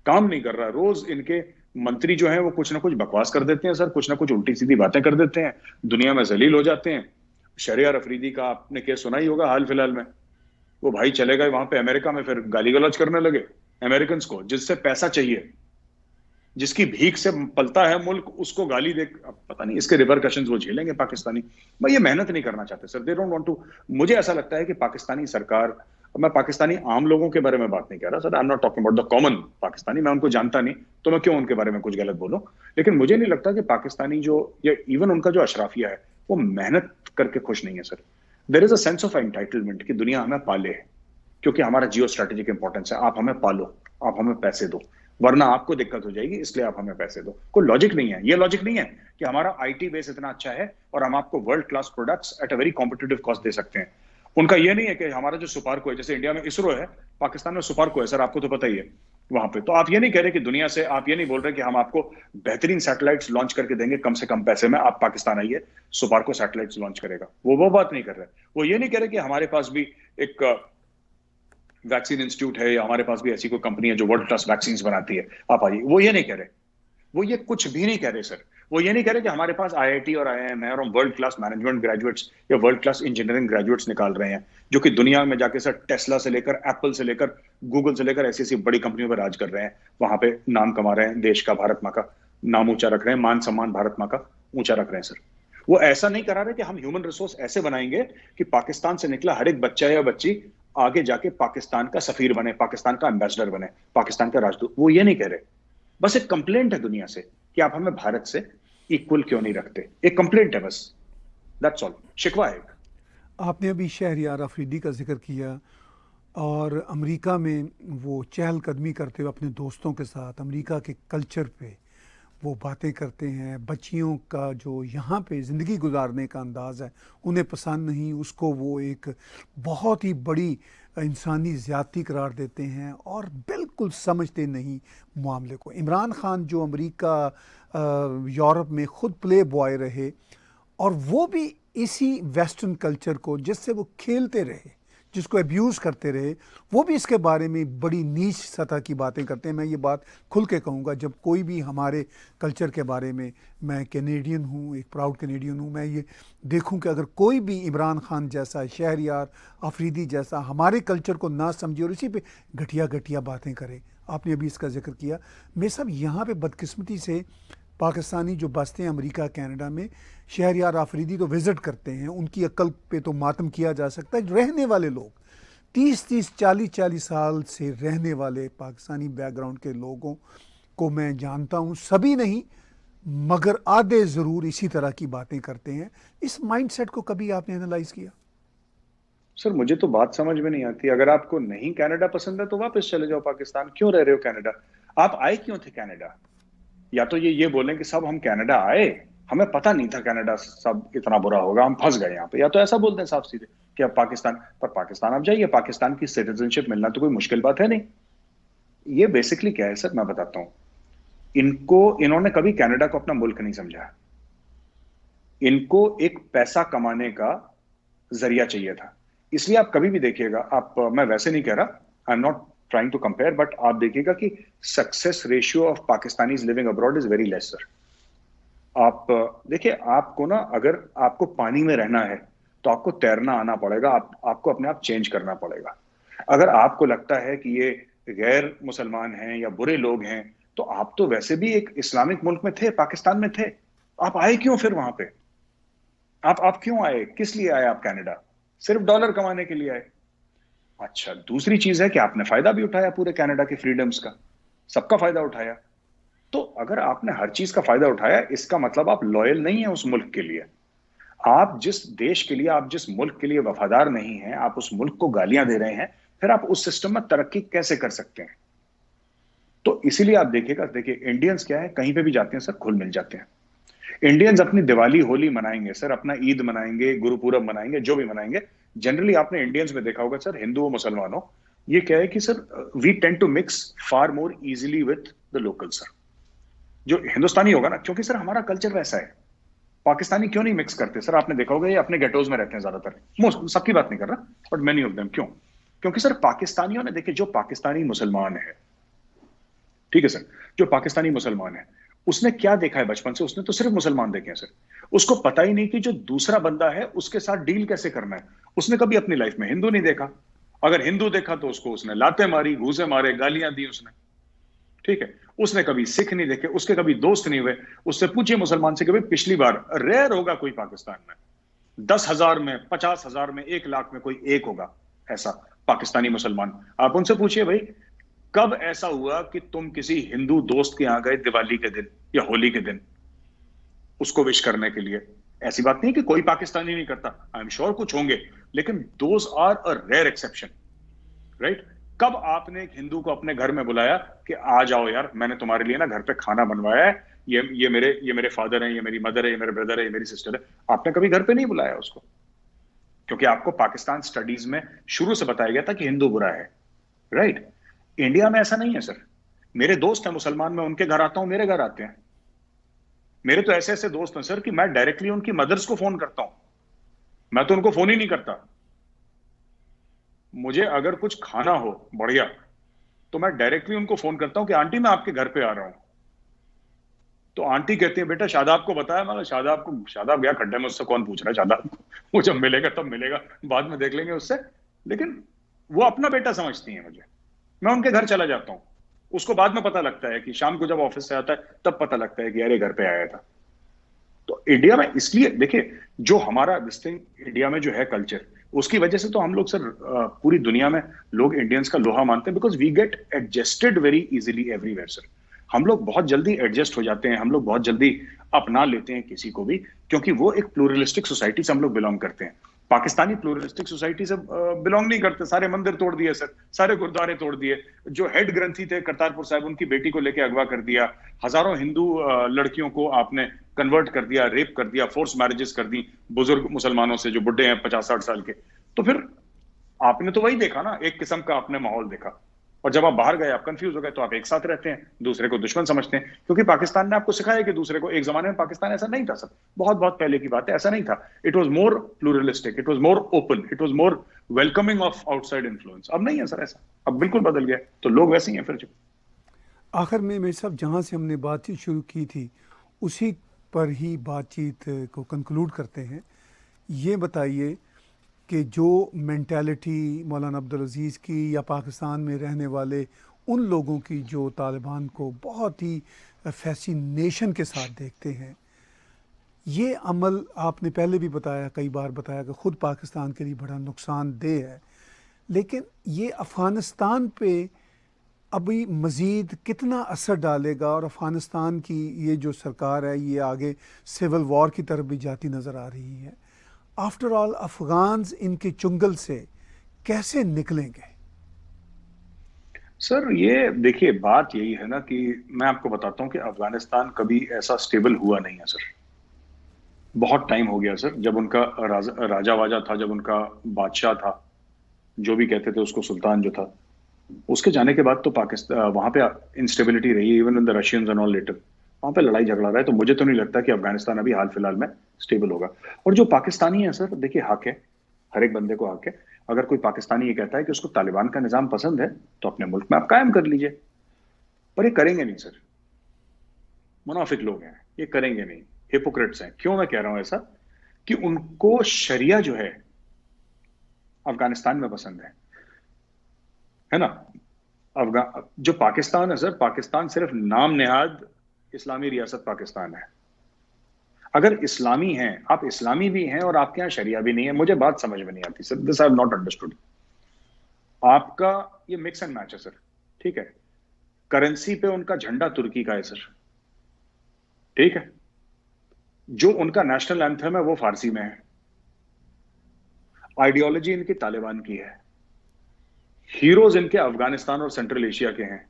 काम नहीं कर रहा। रोज इनके मंत्री जो हैं वो कुछ ना कुछ बकवास कर देते हैं सर, कुछ ना कुछ उल्टी सीधी बातें कर देते हैं, दुनिया में जलील हो जाते हैं। शहरियार अफरीदी का आपने केस सुना ही होगा हाल फिलहाल में। वो भाई चले गए वहां पे अमेरिका में, फिर गाली गलौज करने लगे अमेरिकन को, जिससे पैसा चाहिए, जिसकी भीख से पलता है मुल्क, उसको गाली दे। अब पता नहीं इसके रिपरकशंस वो झेलेंगे पाकिस्तानी। भाई ये मेहनत नहीं करना चाहते sir, they don't want to. मुझे ऐसा लगता है कि पाकिस्तानी सरकार, मैं पाकिस्तानी आम लोगों के बारे में बात नहीं कर रहा sir, I am not talking about the common Pakistani, मैं उनको जानता नहीं तो मैं क्यों उनके बारे में कुछ गलत बोलूं। लेकिन मुझे नहीं लगता कि पाकिस्तानी जो, या इवन उनका जो अशराफिया है, वो मेहनत करके खुश नहीं है sir. There is a sense of entitlement कि दुनिया हमें पाले है, क्योंकि हमारा जियो स्ट्रेटेजिक इंपॉर्टेंस है। आप हमें पालो, आप हमें पैसे दो, वरना आपको दिक्कत हो जाएगी, इसलिए आप हमें पैसे दो। कोई लॉजिक नहीं है, ये लॉजिक नहीं है कि हमारा आईटी बेस इतना अच्छा है और हम आपको world class products at a very competitive cost दे सकते हैं। उनका ये नहीं है कि हमारा जो सुपारको है, जैसे इंडिया में इसरो है, पाकिस्तान में सुपारको है सर, आपको तो पता ही है वहां पे। तो आप ये नहीं कह रहे कि दुनिया से, आप ये नहीं बोल रहे कि हम आपको बेहतरीन सैटेलाइट्स लॉन्च करके देंगे कम से कम पैसे में, आप पाकिस्तान आइए, सुपारको सैटेलाइट्स लॉन्च करेगा। वो बात नहीं कर रहे। वो ये नहीं कह रहे कि हमारे पास भी एक वैक्सीन इंस्टीट्यूट है, या हमारे पास भी ऐसी कोई कंपनी है जो वर्ल्ड क्लास वैक्सीन बनाती है, आप आइए। वो ये नहीं कह रहे, वो ये कुछ भी नहीं कह रहे सर। वो ये नहीं कह रहे कि हमारे पास आईआईटी और आईआईएम है और हम वर्ल्ड क्लास मैनेजमेंट ग्रेजुएट्स या वर्ल्ड क्लास इंजीनियरिंग ग्रेजुएट्स निकाल रहे हैं, जो कि दुनिया में जाके सर टेस्ला से लेकर, एप्पल से लेकर, गूगल से लेकर ऐसी ऐसी बड़ी कंपनियों पर राज कर रहे हैं, वहां पे नाम कमा रहे हैं, देश का, भारत माँ का नाम ऊंचा रख रहे हैं, मान सम्मान भारत माँ का ऊंचा रख रहे हैं सर। वो ऐसा नहीं करा रहे कि हम ह्यूमन रिसोर्स ऐसे बनाएंगे कि पाकिस्तान से निकला हर एक बच्चा या बच्ची आगे जाके पाकिस्तान का सफीर बने, पाकिस्तान का एम्बेसडर बने, पाकिस्तान का राजदूत। वो ये नहीं कह रहे। बस एक कंप्लेंट है दुनिया से कि आप हमें भारत से इक्वल क्यों नहीं रखते, एक कंप्लेंट है बस, दैट्स ऑल, शिकवा है। आपने अभी शहरियार अफरीदी का जिक्र किया, और अमेरिका में वो चहलकदमी करते हुए अपने दोस्तों के साथ अमेरिका के कल्चर पे वो बातें करते हैं। बच्चियों का जो यहाँ पे ज़िंदगी गुजारने का अंदाज़ है उन्हें पसंद नहीं, उसको वो एक बहुत ही बड़ी इंसानी ज़्यादती करार देते हैं और बिल्कुल समझते नहीं मामले को। इमरान खान जो अमेरिका यूरोप में ख़ुद प्ले बॉय रहे और वो भी इसी वेस्टर्न कल्चर को जिससे वो खेलते रहे, जिसको अब्यूज़ करते रहे, वो भी इसके बारे में बड़ी नीच सतह की बातें करते हैं। मैं ये बात खुल के कहूँगा, जब कोई भी हमारे कल्चर के बारे में, मैं कैनेडियन हूँ, एक प्राउड कैनेडियन हूँ, मैं ये देखूँ कि अगर कोई भी इमरान खान जैसा, शहरयार आफरीदी जैसा हमारे कल्चर को ना समझे और इसी पे घटिया घटिया बातें करे। आपने अभी इसका जिक्र किया। मेरे साहब, यहाँ पे बदकिस्मती से पाकिस्तानी जो बसते हैं अमेरिका कनाडा में, शहरयार आफरीदी तो विज़िट करते हैं, उनकी अक्ल पे तो मातम किया जा सकता है। रहने वाले लोग 30-30, 40-40 साल से रहने वाले पाकिस्तानी बैकग्राउंड के लोगों को मैं जानता हूँ, सभी नहीं मगर आधे ज़रूर इसी तरह की बातें करते हैं। इस माइंडसेट को कभी आपने एनालाइज किया? सर, मुझे तो बात समझ में नहीं आती। अगर आपको नहीं कनाडा पसंद है तो वापस चले जाओ पाकिस्तान, क्यों रह रहे हो कनाडा? आप आए क्यों थे कनाडा? या तो ये बोलें कि साहब हम कनाडा आए, हमें पता नहीं था कनाडा सब इतना बुरा होगा, हम फंस गए यहाँ पे। या तो ऐसा बोलते हैं साफ सीधे कि अब पाकिस्तान, पर पाकिस्तान आप जाइए, पाकिस्तान की सिटीजनशिप मिलना तो कोई मुश्किल बात है नहीं। ये बेसिकली क्या है सर, मैं बताता हूं। इन्होंने कभी कनाडा को अपना मुल्क नहीं समझा। इनको एक पैसा कमाने का जरिया चाहिए था। इसलिए आप कभी भी देखिएगा, मैं वैसे नहीं कह रहा, I am not trying to compare, but आप देखिएगा कि success ratio of Pakistanis living abroad is very less sir. आप देखिए, आपको ना, अगर आपको पानी में रहना है तो आपको तैरना आना पड़ेगा, आपको अपने आप चेंज करना पड़ेगा। अगर आपको लगता है कि ये गैर मुसलमान हैं या बुरे लोग हैं, तो आप तो वैसे भी एक इस्लामिक मुल्क में थे, पाकिस्तान में थे। आप आए क्यों फिर वहां पे? आप क्यों आए? किस लिए आए आप कनाडा? सिर्फ डॉलर कमाने के लिए आए। अच्छा, दूसरी चीज है कि आपने फायदा भी उठाया पूरे कनाडा के फ्रीडम्स का, सबका फायदा उठाया। तो अगर आपने हर चीज का फायदा उठाया, इसका मतलब आप लॉयल नहीं है उस मुल्क के लिए। आप जिस देश के लिए, आप जिस मुल्क के लिए वफादार नहीं हैं, आप उस मुल्क को गालियां दे रहे हैं, फिर आप उस सिस्टम में तरक्की कैसे कर सकते हैं? तो इसीलिए आप देखिएगा, देखिए इंडियंस क्या है, कहीं पे भी जाते हैं सर घुल मिल जाते हैं। इंडियंस अपनी दिवाली होली मनाएंगे सर, अपना ईद मनाएंगे, गुरुपूरब मनाएंगे, जो भी मनाएंगे। जनरली आपने इंडियंस में देखा होगा सर, हिंदू और मुसलमानों, ये क्या है कि sir we tend to mix far more easily with the local sir. जो हिंदुस्तानी होगा ना, क्योंकि सर हमारा कल्चर वैसा है। पाकिस्तानी क्यों नहीं मिक्स करते सर? आपने देखा होगा ये अपने गेटोज में रहते हैं ज्यादातर। सबकी बात नहीं कर रहा, बट मेनी ऑफ देम। क्यों? क्योंकि सर पाकिस्तानियों ने, देखिए जो पाकिस्तानी मुसलमान है, ठीक है सर, जो पाकिस्तानी मुसलमान है, उसने क्या देखा है बचपन से? उसने तो सिर्फ मुसलमान देखे हैं सर। उसको पता ही नहीं कि जो दूसरा बंदा है उसके साथ डील कैसे करना है। उसने कभी अपनी लाइफ में हिंदू नहीं देखा। अगर हिंदू देखा तो उसको उसने लाते मारी, घूसे मारे, गालियां दी उसने, ठीक है। उसने कभी सिख नहीं देखे, उसके कभी दोस्त नहीं हुए। उससे पूछिए मुसलमान से, कभी पिछली बार, रेयर होगा कोई पाकिस्तान में 10,000 में, 50,000 में, 1 लाख में कोई एक होगा ऐसा पाकिस्तानी मुसलमान। आप उनसे पूछिए भाई, कब ऐसा हुआ कि तुम किसी हिंदू दोस्त के यहां गए दिवाली के दिन या होली के दिन उसको विश करने के लिए? ऐसी बात नहीं कि कोई पाकिस्तानी नहीं करता, आई एम श्योर कुछ होंगे, लेकिन those are a rare exception, right. कब आपने एक हिंदू को अपने घर में बुलाया कि आ जाओ यार, मैंने तुम्हारे लिए ना घर पे खाना बनवाया है, ये मेरे फादर हैं, ये मेरी मदर है, ये मेरे ब्रदर है, ये मेरी सिस्टर है। आपने कभी घर पे नहीं बुलाया उसको, क्योंकि आपको पाकिस्तान स्टडीज में शुरू से बताया गया था कि हिंदू बुरा है, राइट। इंडिया में ऐसा नहीं है सर। मेरे दोस्त हैं मुसलमान, मैं उनके घर आता हूं, मेरे घर आते हैं। मेरे तो ऐसे ऐसे दोस्त हैं सर कि मैं डायरेक्टली उनकी मदर्स को फोन करता हूं, मैं तो उनको फोन ही नहीं करता। मुझे अगर कुछ खाना हो बढ़िया, तो मैं डायरेक्टली उनको फोन करता हूं कि आंटी मैं आपके घर पे आ रहा हूं। तो आंटी कहती है, बेटा शादाब को बताया? मैं, शादाब गया खड्डे में, उससे कौन पूछ रहा है शादाब को? वो जब मिलेगा तब मिलेगा, बाद में देख लेंगे उससे। लेकिन वो अपना बेटा समझती है मुझे। मैं उनके घर चला जाता हूं, उसको बाद में पता लगता है कि शाम को जब ऑफिस से आता है तब पता लगता है कि अरे घर पे आया था। तो इंडिया में इसलिए देखिए, जो हमारा डिस्टिंग इंडिया में जो है कल्चर, उसकी वजह से तो हम लोग सर पूरी दुनिया में लोग इंडियंस का लोहा मानते हैं, because we get adjusted very easily everywhere sir. हम लोग बहुत जल्दी एडजस्ट हो जाते हैं, हम लोग बहुत जल्दी अपना लेते हैं किसी को भी, क्योंकि वो एक प्लूरलिस्टिक सोसाइटी से हम लोग बिलोंग करते हैं। पाकिस्तानी प्लूरलिस्टिक सोसाइटी से बिलोंग नहीं करते, सारे मंदिर तोड़ दिए सर, सारे गुरुद्वारे तोड़ दिए, जो हेड ग्रंथी थे करतारपुर साहिब उनकी बेटी को लेके अगवा कर दिया, हजारों हिंदू लड़कियों को आपने कन्वर्ट कर दिया, रेप कर दिया, फोर्स मैरिजेस कर दी बुजुर्ग मुसलमानों से जो बुढ़े हैं 50-60 साल के। तो फिर आपने तो वही देखा ना, एक किस्म का आपने माहौल देखा। और जब आप बाहर गए, आप कंफ्यूज हो गए, तो आप एक साथ रहते हैं, दूसरे को दुश्मन समझते हैं, क्योंकि पाकिस्तान ने आपको सिखाया कि दूसरे को, एक जमाने में पाकिस्तान ऐसा नहीं था सर, बहुत बहुत पहले की बात है, ऐसा नहीं था। It was more pluralistic, it was more open, it was more welcoming of outside influence. अब नहीं है सर ऐसा, अब बिल्कुल बदल गया, तो लोग वैसे ही हैं फिर। जो आखिर में मेरे साहब जहाँ से हमने बातचीत शुरू की थी उसी पर ही बातचीत को कंक्लूड करते हैं। ये बताइए कि जो मेंटालिटी मौलाना अब्दुल अजीज़ की या पाकिस्तान में रहने वाले उन लोगों की जो तालिबान को बहुत ही फैसिनेशन के साथ देखते हैं, ये अमल आपने पहले भी बताया, कई बार बताया कि ख़ुद पाकिस्तान के लिए बड़ा नुकसानदेह है, लेकिन ये अफ़गानिस्तान पे अभी मज़ीद कितना असर डालेगा और अफ़गानिस्तान की ये जो सरकार है ये आगे सिविल वॉर की तरफ भी जाती नज़र आ रही है। आफ्टर ऑल अफ़गान्स इनके चुंगल से कैसे निकलेंगे? सर ये देखिए, बात यही है ना कि मैं आपको बताता हूं कि अफगानिस्तान कभी ऐसा स्टेबल हुआ नहीं है सर। बहुत टाइम हो गया सर, जब उनका राजा वाजा था, जब उनका बादशाह था, जो भी कहते थे उसको, सुल्तान जो था, उसके जाने के बाद तो पाकिस्तान वहां पे इंस्टेबिलिटी रही, even in the Russians and all later, वहां पे लड़ाई झगड़ा रहा है। तो मुझे तो नहीं लगता कि अफगानिस्तान अभी हाल फिलहाल में स्टेबल होगा। और जो पाकिस्तानी है सर, देखिए हक है, हर एक बंदे को हक है, अगर कोई पाकिस्तानी ये कहता है कि उसको तालिबान का निजाम पसंद है तो अपने मुल्क में आप कायम कर लीजिए, पर ये करेंगे नहीं सर, मुनाफिक लोग हैं, ये करेंगे नहीं, हिपोक्रेट्स हैं। क्यों मैं कह रहा हूं ऐसा? कि उनको शरिया जो है अफगानिस्तान में पसंद है ना। जो पाकिस्तान है सर, पाकिस्तान सिर्फ नाम नेहाद इस्लामी रियासत पाकिस्तान है। अगर इस्लामी हैं, आप इस्लामी भी हैं और आपके यहां शरिया भी नहीं है, मुझे बात समझ में नहीं आती sir, this I have not understood. आपका ये मिक्स एंड मैच है सर, ठीक है, करेंसी पे उनका झंडा तुर्की का है सर, ठीक है, जो उनका नेशनल एंथम है वो फारसी में है, आइडियोलॉजी इनकी तालिबान की है, हीरोज इनके अफगानिस्तान और सेंट्रल एशिया के हैं,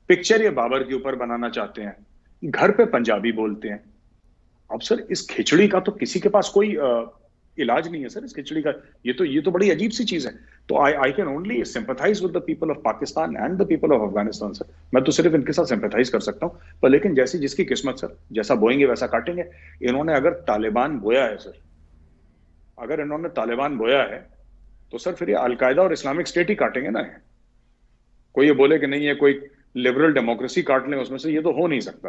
पिक्चर ये बाबर के ऊपर बनाना चाहते हैं, घर पे पंजाबी बोलते हैं। अब सर इस खिचड़ी का तो किसी के पास कोई इलाज नहीं है सर, इस खिचड़ी का। ये तो बड़ी अजीब सी चीज है। तो I can only sympathise with the people of Pakistan and the people of Afghanistan sir. मैं तो सिर्फ इनके साथ सिंपैथाइज कर सकता हूं, पर लेकिन जैसी जिसकी किस्मत सर, जैसा बोएंगे वैसा काटेंगे। इन्होंने अगर तालिबान बोया है सर, अगर इन्होंने तालिबान बोया है तो सर फिर ये अलकायदा और इस्लामिक स्टेट ही काटेंगे ना। कोई ये बोले कि नहीं, ये कोई लिबरल डेमोक्रेसी काट लें उसमें से, ये तो हो नहीं सकता।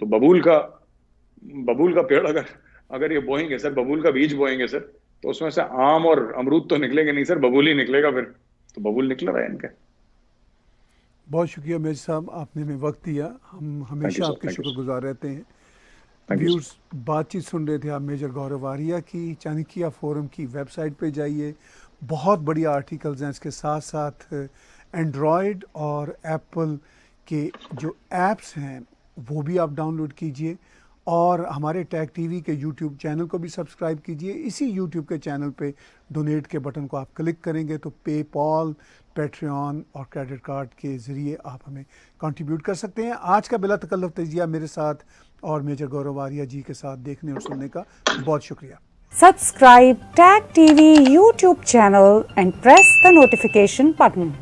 तो बबूल का पेड़ अगर ये बोएंगे सर, बबूल का बीज बोएंगे सर, तो उसमें से आम और अमरूद तो निकलेंगे नहीं सर, बबूल ही निकलेगा फिर। तो बबूल निकल रहा है इनका। बहुत शुक्रिया मेजर साहब, आपने हमें वक्त दिया, हम हमेशा आपके शुक्रगुजार रहते हैं। व्यूअर्स, बातचीत सुन रहे थे आप मेजर गौरव आर्या की। चाणक्य फोरम की वेबसाइट पे जाइए, बहुत बढ़िया आर्टिकल्स हैं। इसके साथ साथ एंड्रॉयड और एप्पल के जो ऐप्स हैं वो भी आप डाउनलोड कीजिए, और हमारे टैग टीवी के यूट्यूब चैनल को भी सब्सक्राइब कीजिए। इसी यूट्यूब के चैनल पे डोनेट के बटन को आप क्लिक करेंगे तो पेपॉल, पैट्रियन और क्रेडिट कार्ड के ज़रिए आप हमें कंट्रीब्यूट कर सकते हैं। आज का बिला तकल्लुफ़ तजिया मेरे साथ और मेजर गौरव आर्या जी के साथ देखने और सुनने का बहुत शुक्रिया। Subscribe Tag TV YouTube channel and press the notification button.